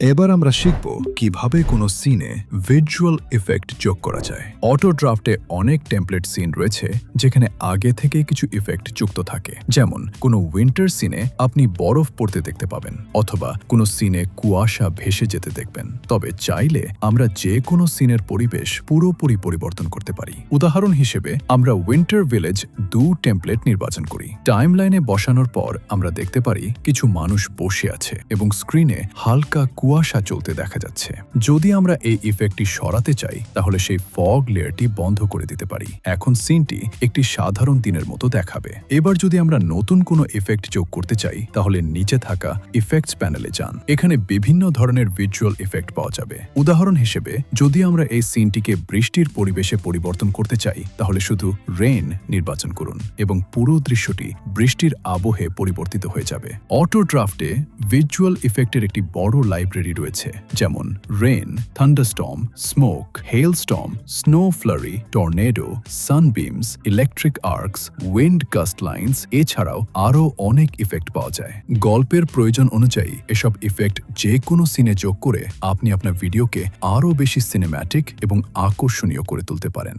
এবার আমরা শিখব কিভাবে কোনো সিনে ভিজুয়াল ইফেক্ট যোগ করা যায়। অটো ড্রাফটে অনেক টেমপ্লেট সিন রয়েছে যেখানে আগে থেকে কিছু ইফেক্ট যুক্ত থাকে, যেমন কোনো উইন্টার সিনে আপনি বরফ পড়তে দেখতে পাবেন অথবা কোনো সিনে কুয়াশা ভেসে যেতে দেখবেন। তবে চাইলে আমরা যে কোনো সিনের পরিবেশ পুরোপুরি পরিবর্তন করতে পারি। উদাহরণ হিসেবে আমরা উইন্টার ভিলেজ টেমপ্লেট নির্বাচন করি। টাইমলাইনে বসানোর পর আমরা দেখতে পারি কিছু মানুষ বসে আছে এবং স্ক্রিনে হালকা কুয়াশা চলতে দেখা যাচ্ছে। যদি আমরা এই ইফেক্টটি সরাতে চাই তাহলে সেই ফগ লেয়ারটি বন্ধ করে দিতে পারি। এখন সিনটি একটি সাধারণ দিনের মতো দেখাবে। এবার যদি আমরা নতুন কোনো ইফেক্ট যোগ করতে চাই তাহলে নিচে থাকা ইফেক্টস প্যানেলে যান। এখানে বিভিন্ন ধরনের ভিজুয়াল ইফেক্ট পাওয়া যাবে। উদাহরণ হিসেবে যদি আমরা এই সিনটিকে বৃষ্টির পরিবেশে পরিবর্তন করতে চাই তাহলে শুধু রেইন নির্বাচন করুন এবং পুরো দৃশ্যটি বৃষ্টির আবহে পরিবর্তিত হয়ে যাবে। অটো ড্রাফটে ভিজুয়াল ইফেক্টের একটি বড় লাইব্রেরি রয়েছে, যেমন rain, thunderstorm, smoke, hailstorm, snow flurry, tornado, sunbeams, electric arcs, wind gust lines, এছাড়াও আরও অনেক ইফেক্ট পাওয়া যায়। গল্পের প্রয়োজন অনুযায়ী এসব ইফেক্ট যে কোনো সিনে যোগ করে আপনি আপনার ভিডিওকে আরও বেশি সিনেম্যাটিক এবং আকর্ষণীয় করে তুলতে পারেন।